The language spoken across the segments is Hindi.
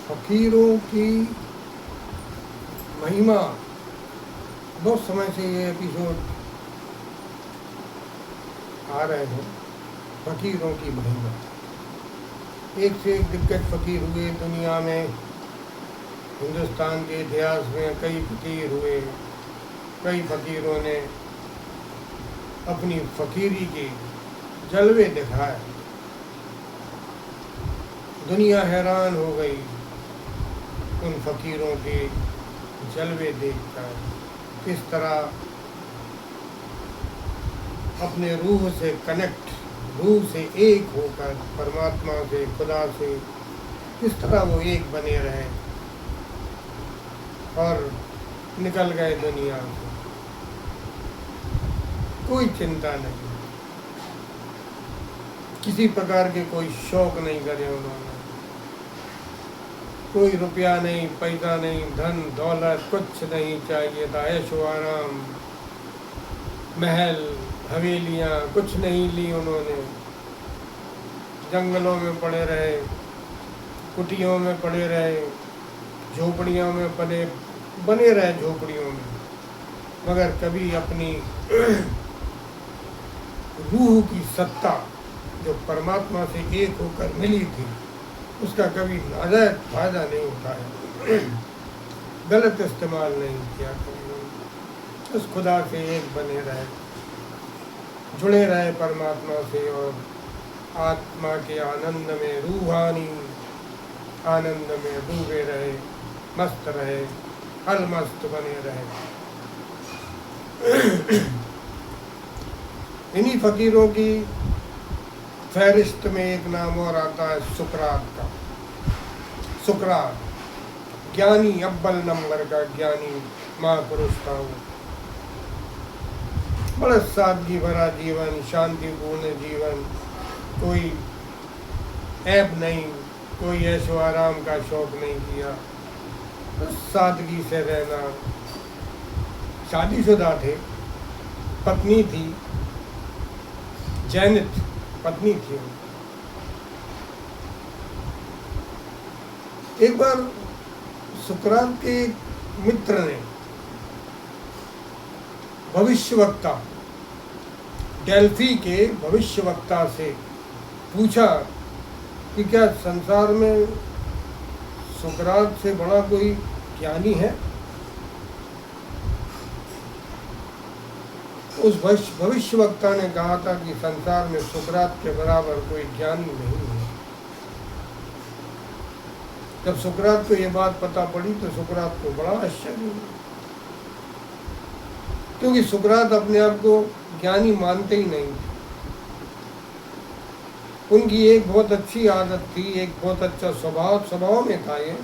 फकीरों की महिमा। बहुत समय से ये एपिसोड आ रहे हैं। फकीरों की महिमा, एक से एक दिग्गज फकीर हुए दुनिया में। हिंदुस्तान के इतिहास में कई फकीर हुए। कई फकीरों ने अपनी फकीरी के जलवे दिखाए। दुनिया हैरान हो गई उन फकीरों के जलवे देखकर, किस तरह अपने रूह से कनेक्ट, रूह से एक होकर परमात्मा से, खुदा से किस तरह वो एक बने रहे और निकल गए दुनिया से। कोई चिंता नहीं, किसी प्रकार के कोई शौक नहीं करे उन्होंने। कोई रुपया नहीं, पैसा नहीं, धन दौलत कुछ नहीं चाहिए था। ऐशो आराम, महल हवेलियाँ कुछ नहीं ली उन्होंने। जंगलों में पड़े रहे, कुटियों में पड़े रहे, झोपड़ियों में बने रहे झोपड़ियों में, मगर कभी अपनी रूह की सत्ता जो परमात्मा से एक होकर मिली थी उसका कभी नाजायज फायदा नहीं उठाया, गलत इस्तेमाल नहीं किया कभी। उस खुदा से एक बने रहे, जुड़े रहे परमात्मा से और आत्मा के आनंद में, रूहानी आनंद में डूबे रहे, मस्त रहे, अलमस्त बने रहे। इन्हीं फकीरों की फहरिस्त में एक नाम और आता है सुकरात का। सुकरात ज्ञानी, अव्वल नंबर का ज्ञानी महापुरुष था वो। बड़ा सादगी भरा जीवन, शांतिपूर्ण जीवन, कोई ऐब नहीं, कोई ऐशो आराम का शौक नहीं किया, बस सादगी से रहना। शादीशुदा थे, पत्नी थी, जैनित पत्नी थी। एक बार सुकरात के मित्र ने भविष्यवक्ता, डेल्फी के भविष्यवक्ता से पूछा कि क्या संसार में सुकरात से बड़ा कोई ज्ञानी है? उस भविष्यवक्ता ने कहा था कि संसार में सुकरात के बराबर कोई ज्ञानी नहीं है। जब सुकरात को ये बात पता पड़ी तो सुकरात को बड़ा आश्चर्य हुआ, क्योंकि सुकरात अपने आप को ज्ञानी मानते ही नहीं थे। उनकी एक बहुत अच्छी आदत थी, एक बहुत अच्छा स्वभाव में था ये,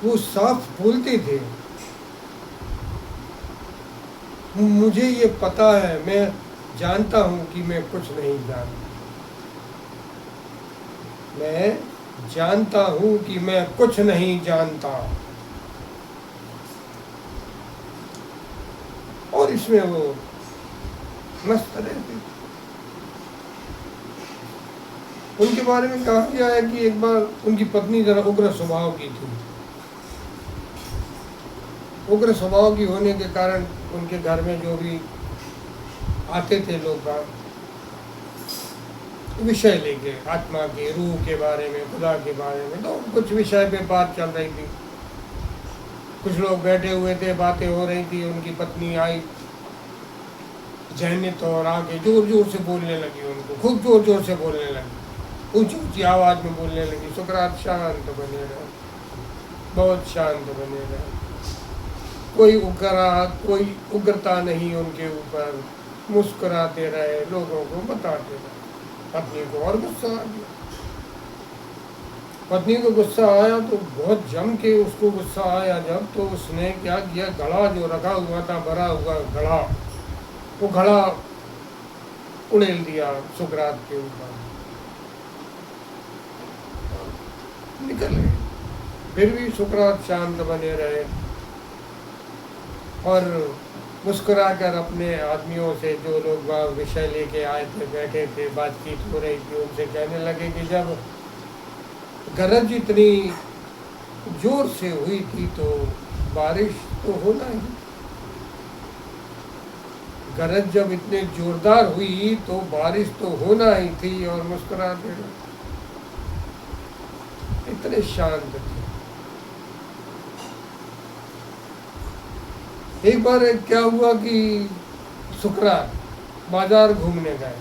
वो साफ बोलते थे। मुझे ये पता है, मैं जानता हूँ कि मैं कुछ नहीं जानता। मैं जानता हूँ कि मैं कुछ नहीं जानता। और इसमें वो मस्त रहते थे। उनके बारे में कहा गया है कि एक बार उनकी पत्नी जरा उग्र स्वभाव की थी। उग्र स्वभाव की होने के कारण उनके घर में जो भी आते थे लोग विषय लेके, आत्मा के, रूह के बारे में, खुदा के बारे में, तो कुछ विषय पे बात चल रही थी। कुछ लोग बैठे हुए थे, बातें हो रही थी। उनकी पत्नी आई जैनित और आके जोर जोर से बोलने लगी उनको, खूब जोर जोर से बोलने लगी, ऊंची ऊंची आवाज़ में बोलने लगी। सुकरात शांत बने रहे, बहुत शांत बने रहे। कोई उग्रता नहीं उनके ऊपर, मुस्कुराते रहे, लोगों को बताते रहे। पत्नी को और गुस्सा आ गया। पत्नी को गुस्सा आया तो बहुत जम के उसको गुस्सा आया जब, तो उसने क्या किया, घड़ा जो रखा हुआ था, भरा हुआ घड़ा, वो घड़ा उड़ेल दिया सुकरात के ऊपर, निकल गए। फिर भी सुकरात शांत बने रहे और मुस्कुराकर अपने आदमियों से, जो लोग वहाँ विषय लेके आए थे, बैठे थे, बातचीत हो रही थी, उनसे कहने लगे कि जब गरज इतनी जोर से हुई थी तो बारिश तो होना ही। गरज जब इतने जोरदार हुई तो बारिश तो होना ही थी। और मुस्कुरा देना, इतने शांत थे। एक बार क्या हुआ कि सुकरात बाजार घूमने गए।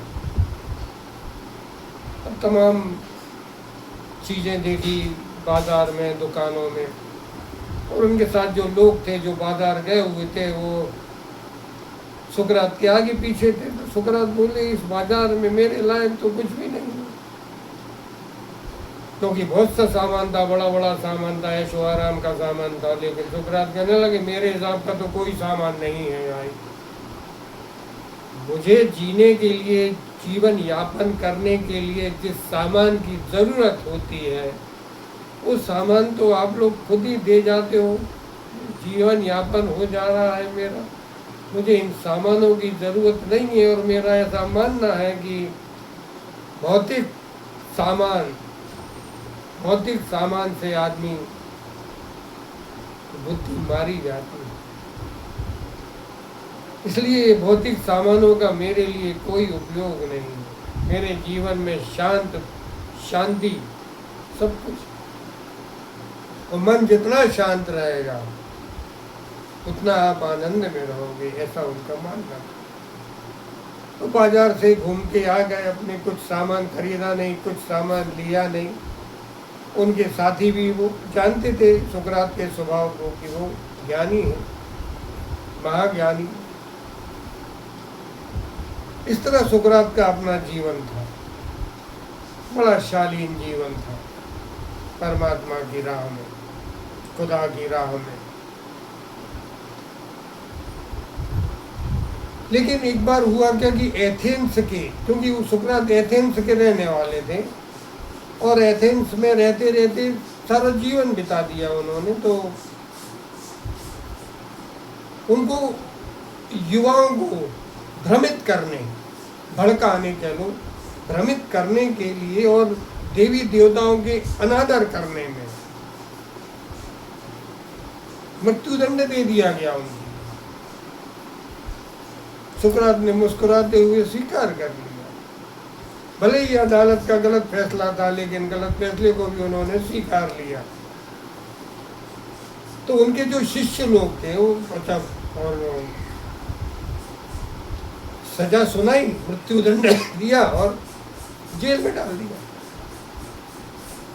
तमाम चीजें देखी बाजार में, दुकानों में, और उनके साथ जो लोग थे जो बाजार गए हुए थे वो सुकरात के आगे पीछे थे। तो सुकरात बोले, इस बाजार में मेरे लायक तो कुछ भी नहीं है, क्योंकि बहुत सा सामान था, बड़ा बड़ा सामान था, ऐशो आराम का सामान था। लेकिन सुकरात कहने लगे, मेरे हिसाब का तो कोई सामान नहीं है यहाँ। मुझे जीने के लिए, जीवन यापन करने के लिए जिस सामान की ज़रूरत होती है वो सामान तो आप लोग खुद ही दे जाते हो। जीवन यापन हो जा रहा है मेरा, मुझे इन सामानों की ज़रूरत नहीं है। और मेरा ऐसा मानना है कि भौतिक सामान से आदमी बुद्धि मारी जाती है। इसलिए भौतिक सामानों का मेरे लिए कोई उपयोग नहीं है। मेरे जीवन में शांति सब कुछ। और मन जितना शांत रहेगा उतना आप आनंद में रहोगे, ऐसा उनका मानना था। तो बाजार से घूम के आ गए, अपने कुछ सामान खरीदा नहीं, कुछ सामान लिया नहीं। उनके साथी भी वो जानते थे सुकरात के स्वभाव को कि वो ज्ञानी है, महाज्ञानी। इस तरह सुकरात का अपना जीवन था, बड़ा शालीन जीवन था परमात्मा की राह में, खुदा की राह में। लेकिन एक बार हुआ क्या कि एथेंस के, क्योंकि वो सुकरात एथेंस के रहने वाले थे और एथेंस में रहते रहते सारा जीवन बिता दिया उन्होंने, तो उनको युवाओं को भ्रमित करने, भड़काने कह लो, भ्रमित करने के लिए और देवी देवताओं के अनादर करने में मृत्युदंड दे दिया गया उनको। सुकरात ने मुस्कुराते हुए स्वीकार कर लिया। भले ही अदालत का गलत फैसला था, लेकिन गलत फैसले को भी उन्होंने स्वीकार लिया। तो उनके जो शिष्य लोग थे वो और सजा सुनाई, मृत्युदंड दिया और जेल में डाल दिया।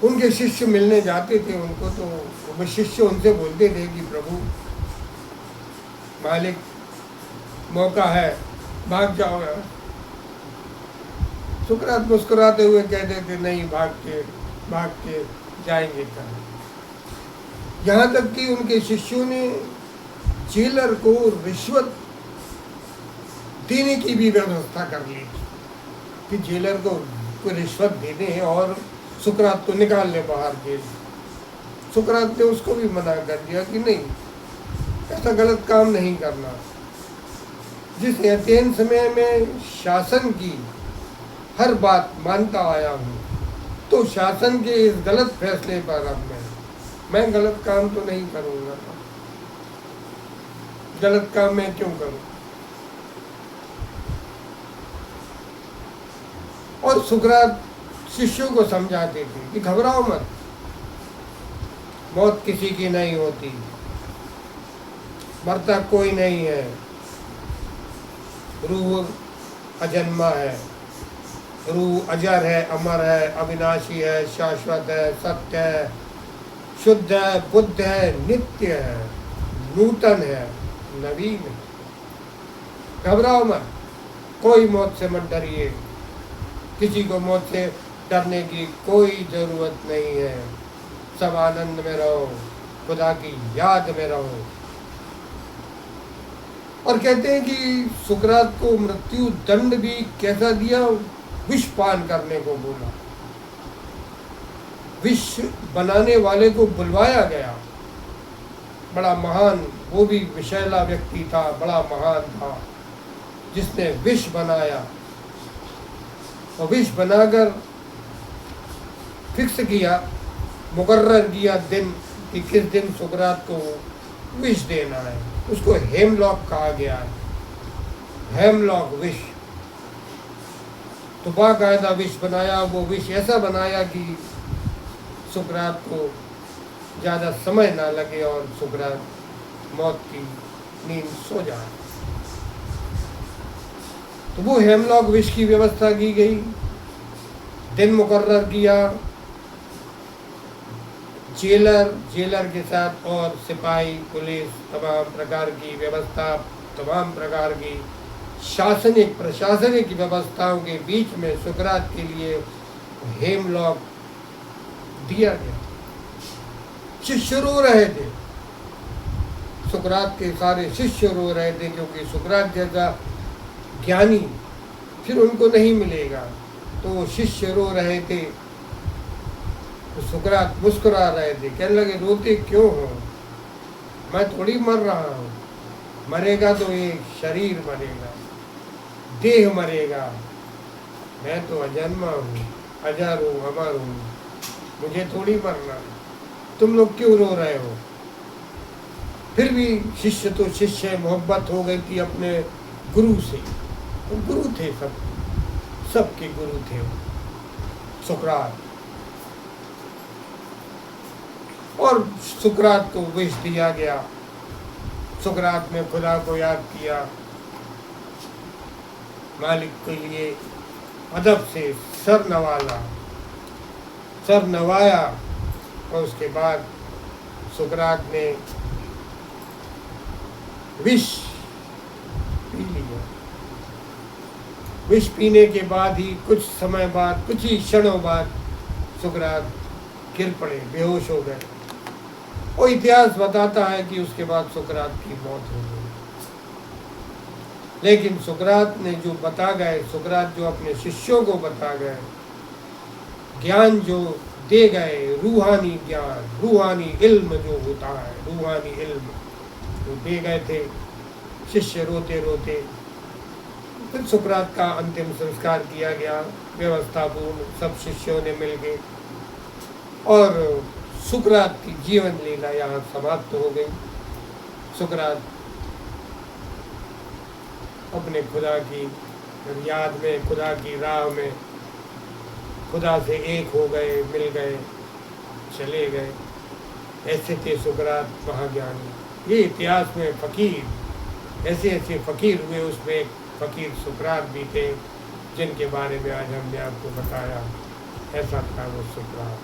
उनके शिष्य मिलने जाते थे उनको, तो वो शिष्य उनसे बोलते थे कि प्रभु, मालिक, मौका है, भाग जाओ यार। सुकरात मुस्कुराते हुए कहते थे, नहीं, भाग के जाएंगे कहाँ। यहाँ तक कि उनके शिष्यों ने जेलर को रिश्वत देने की भी व्यवस्था कर ली कि जेलर को रिश्वत दे दें और सुकरात को निकाल ले बाहर जेल। सुकरात ने उसको भी मना कर दिया कि नहीं, ऐसा गलत काम नहीं करना। जिस एथेंस में मैं शासन की हर बात मानता आया हूँ, तो शासन के इस गलत फैसले पर अब मैं गलत काम तो नहीं करूँगा। गलत काम मैं क्यों करूँ? और सुकरात शिष्यों को समझाते थे कि घबराओ मत, मौत किसी की नहीं होती, मरता कोई नहीं है, रूह अजन्मा है, रूह अजर है, अमर है, अविनाशी है, शाश्वत है, सत्य है, शुद्ध है, बुद्ध है, नित्य है, नूतन है, नवीन है। घबराओ मत, कोई मौत से मत डरिए, किसी को मौत से डरने की कोई ज़रूरत नहीं है। सब आनंद में रहो, खुदा की याद में रहो। और कहते हैं कि सुकरात को मृत्यु दंड भी कैसा दिया? विष पान करने को बोला। विष बनाने वाले को बुलवाया गया, बड़ा महान, वो भी विषैला व्यक्ति था, बड़ा महान था, जिसने विष बनाया और विष बनाकर फिक्स किया मुकर्रर किया दिन कि किस दिन सुकरात को विष देना है। उसको हेमलॉक कहा गया है, हेमलॉक विष। तो बाकायदा विष बनाया, वो विष ऐसा बनाया कि सुकरात को ज़्यादा समय ना लगे और सुकरात मौत की नींद सो जाए। तो वो हेमलॉक विष की व्यवस्था की गई, दिन मुकर्रर किया, जेलर के साथ और सिपाही, पुलिस, तमाम प्रकार की व्यवस्था, तमाम प्रकार की शासनिक प्रशासनिक व्यवस्थाओं के बीच में सुकरात के लिए हेमलॉक दिया गया। शिष्य रो रहे थे, सुकरात के सारे शिष्य रो रहे थे, क्योंकि सुकरात जैसा ज्ञानी फिर उनको नहीं मिलेगा। तो वो शिष्य रो रहे थे, तो सुकरात मुस्कुरा रहे थे, कहने लगे रोते क्यों हो, मैं थोड़ी मर रहा हूँ, मरेगा तो एक शरीर मरेगा, देह मरेगा, मैं तो अजन्मा हूँ, अजर हूँ, अमर हूँ, मुझे थोड़ी मरना, तुम लोग क्यों रो रहे हो। फिर भी शिष्य तो शिष्य, मोहब्बत हो गई थी अपने गुरु से। वो गुरु थे, सबके गुरु थे सुकरात। और सुकरात को विष दिया गया। सुकरात ने खुदा को याद किया, मालिक के लिए अदब से सर नवाया। और उसके बाद सुकरात ने विष पी लिया। विष पीने के बाद ही कुछ समय बाद, कुछ ही क्षणों बाद सुकरात गिर पड़े, बेहोश हो गए। और इतिहास बताता है कि उसके बाद सुकरात की मौत हो गई। लेकिन सुकरात ने जो बता गए, सुकरात जो अपने शिष्यों को बता गए, ज्ञान जो दे गए, रूहानी ज्ञान, रूहानी इल्म जो होता है, रूहानी इल्म जो दे गए थे, शिष्य रोते रोते। फिर सुकरात का अंतिम संस्कार किया गया व्यवस्थापूर्ण, सब शिष्यों ने मिलकर। और सुकरात की जीवन लीला यहाँ समाप्त हो गई। सुकरात अपने खुदा की याद में, खुदा की राह में खुदा से एक हो गए, मिल गए, चले गए। ऐसे थे सुकरात महाज्ञानी। ये इतिहास में फ़कीर, ऐसे ऐसे फ़कीर हुए, उसमें एक फ़कीर सुकरात भी थे, जिनके बारे में आज हमने आपको बताया। ऐसा था वो सुकरात।